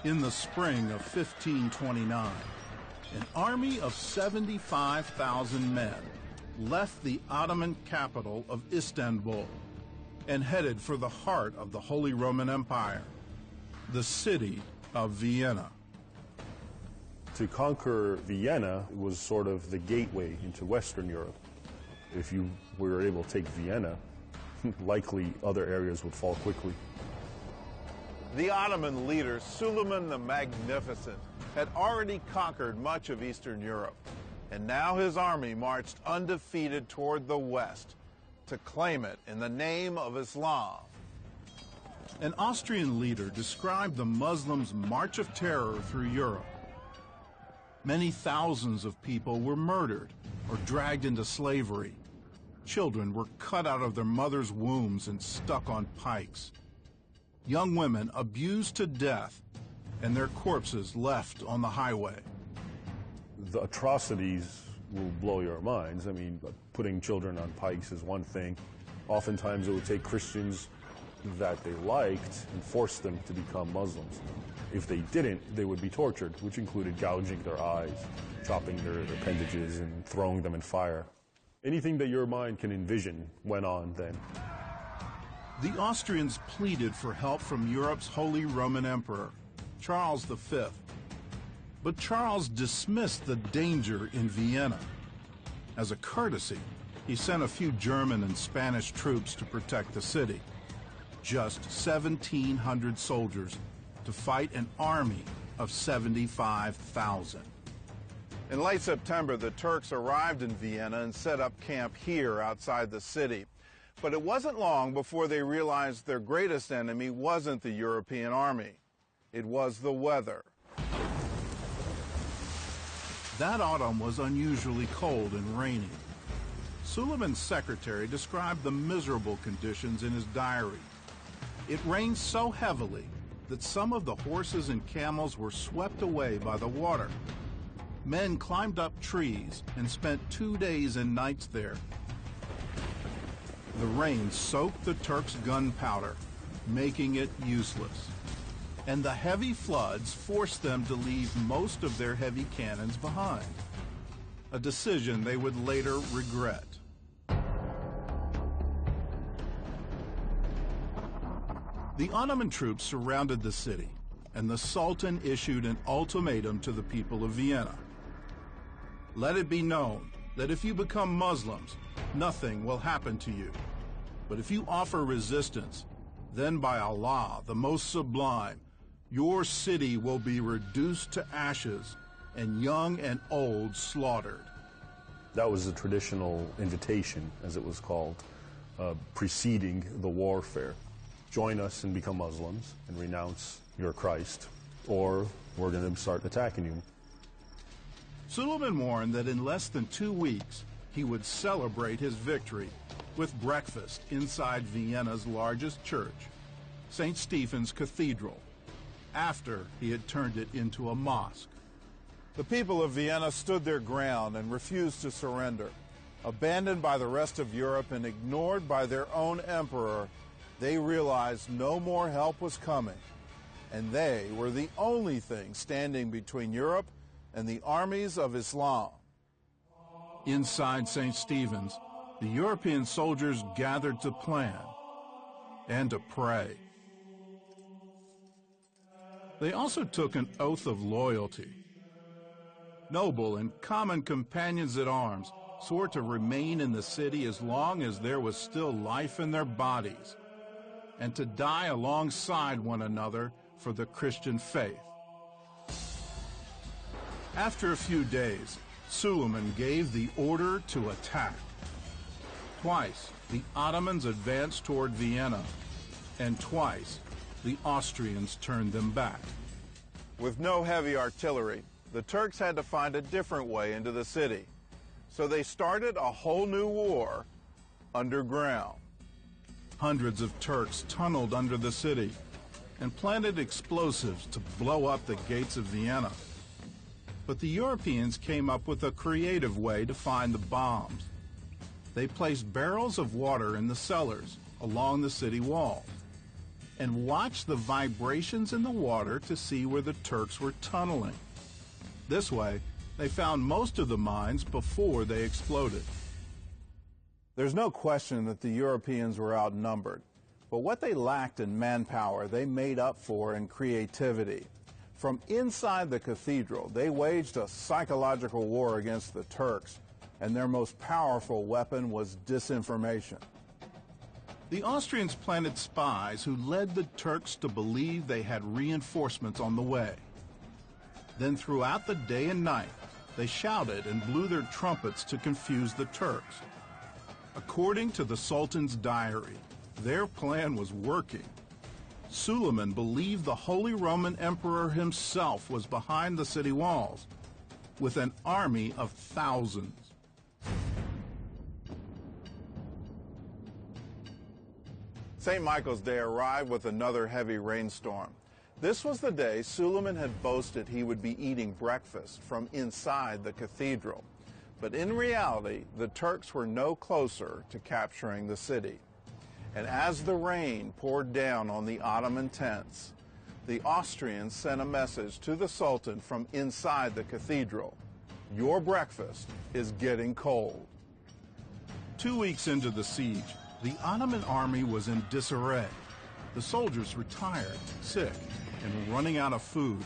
In the spring of 1529, an army of 75,000 men left the Ottoman capital of Istanbul and headed for the heart of the Holy Roman Empire, the city of Vienna. To conquer Vienna was sort of the gateway into Western Europe. If you were able to take Vienna, likely other areas would fall quickly. The Ottoman leader, Suleiman the Magnificent, had already conquered much of Eastern Europe, and now his army marched undefeated toward the west to claim it in the name of Islam. An Austrian leader described the Muslims' march of terror through Europe. Many thousands of people were murdered or dragged into slavery. Children were cut out of their mothers' wombs and stuck on pikes. Young women abused to death and their corpses left on the highway. The atrocities will blow your minds. I mean, putting children on pikes is one thing. Oftentimes it would take Christians that they liked and force them to become Muslims. If they didn't, they would be tortured, which included gouging their eyes, chopping their appendages, and throwing them in fire. Anything that your mind can envision went on then. The Austrians pleaded for help from Europe's Holy Roman Emperor, Charles V. But Charles dismissed the danger in Vienna. As a courtesy, he sent a few German and Spanish troops to protect the city. Just 1,700 soldiers to fight an army of 75,000. In late September, the Turks arrived in Vienna and set up camp here outside the city. But it wasn't long before they realized their greatest enemy wasn't the European army. It was the weather. That autumn was unusually cold and rainy. Suleiman's secretary described the miserable conditions in his diary. It rained so heavily that some of the horses and camels were swept away by the water. Men climbed up trees and spent 2 days and nights there. The rain soaked the Turks' gunpowder, making it useless. And the heavy floods forced them to leave most of their heavy cannons behind, a decision they would later regret. The Ottoman troops surrounded the city, and the Sultan issued an ultimatum to the people of Vienna. Let it be known that if you become Muslims, nothing will happen to you. But if you offer resistance, then by Allah, the most sublime, your city will be reduced to ashes and young and old slaughtered. That was the traditional invitation, as it was called, preceding the warfare. Join us and become Muslims and renounce your Christ, or we're going to start attacking you. Suleiman warned that in less than 2 weeks, he would celebrate his victory with breakfast inside Vienna's largest church, St. Stephen's Cathedral, after he had turned it into a mosque. The people of Vienna stood their ground and refused to surrender. Abandoned by the rest of Europe and ignored by their own emperor, they realized no more help was coming, and they were the only thing standing between Europe and the armies of Islam. Inside St. Stephen's, the European soldiers gathered to plan and to pray. They also took an oath of loyalty. Noble and common companions at arms swore to remain in the city as long as there was still life in their bodies, and to die alongside one another for the Christian faith. After a few days, Suleiman gave the order to attack. Twice, the Ottomans advanced toward Vienna, and twice, the Austrians turned them back. With no heavy artillery, the Turks had to find a different way into the city. So they started a whole new war underground. Hundreds of Turks tunneled under the city and planted explosives to blow up the gates of Vienna. But the Europeans came up with a creative way to find the bombs. They placed barrels of water in the cellars along the city wall. and watched the vibrations in the water to see where the Turks were tunneling. This way, they found most of the mines before they exploded. There's no question that the Europeans were outnumbered, but what they lacked in manpower, they made up for in creativity. From inside the cathedral, they waged a psychological war against the Turks, and their most powerful weapon was disinformation. The Austrians planted spies who led the Turks to believe they had reinforcements on the way. Then throughout the day and night, they shouted and blew their trumpets to confuse the Turks. According to the Sultan's diary, their plan was working. Suleiman believed the Holy Roman Emperor himself was behind the city walls, with an army of thousands. St. Michael's Day arrived with another heavy rainstorm. This was the day Suleiman had boasted he would be eating breakfast from inside the cathedral. But in reality, the Turks were no closer to capturing the city. And as the rain poured down on the Ottoman tents, the Austrians sent a message to the Sultan from inside the cathedral: "Your breakfast is getting cold." 2 weeks into the siege, the Ottoman army was in disarray. The soldiers were tired, sick, and running out of food.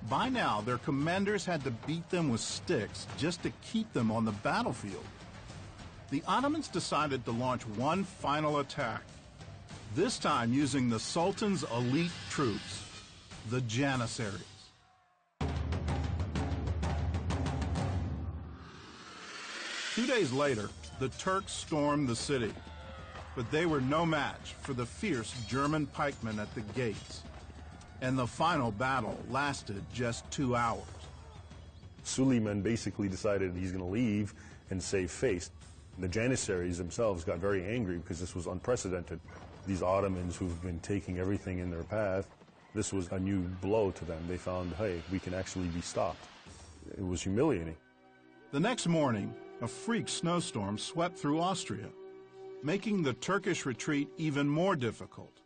By now, their commanders had to beat them with sticks just to keep them on the battlefield. The Ottomans decided to launch one final attack, this time using the Sultan's elite troops, the Janissaries. 2 days later, the Turks stormed the city, but they were no match for the fierce German pikemen at the gates. And the final battle lasted just 2 hours. Suleiman basically decided he's going to leave and save face. The Janissaries themselves got very angry because this was unprecedented. These Ottomans who've been taking everything in their path, this was a new blow to them. They found, hey, we can actually be stopped. It was humiliating. The next morning, a freak snowstorm swept through Austria, making the Turkish retreat even more difficult.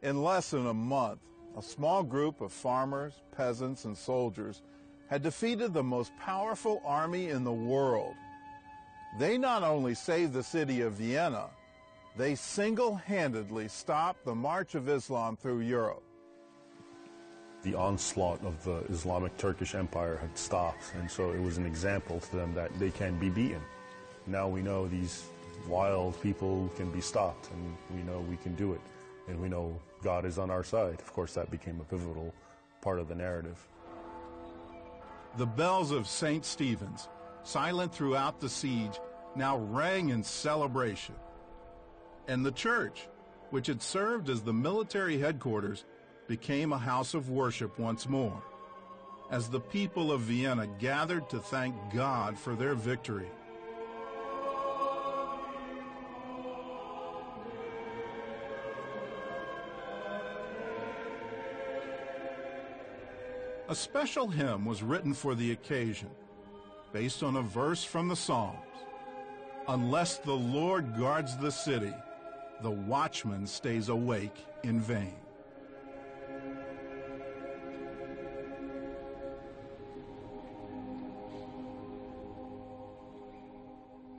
In less than a month, a small group of farmers, peasants, and soldiers had defeated the most powerful army in the world. They not only saved the city of Vienna, they single-handedly stopped the march of Islam through Europe. The onslaught of the Islamic Turkish Empire had stopped, and so it was an example to them that they can be beaten. Now we know these wild people can be stopped, and we know we can do it, and we know God is on our side. Of course, that became a pivotal part of the narrative. The bells of St. Stephen's, silent throughout the siege, now rang in celebration. And the church, which had served as the military headquarters, became a house of worship once more, as the people of Vienna gathered to thank God for their victory. A special hymn was written for the occasion, based on a verse from the Psalms. Unless the Lord guards the city, the watchman stays awake in vain.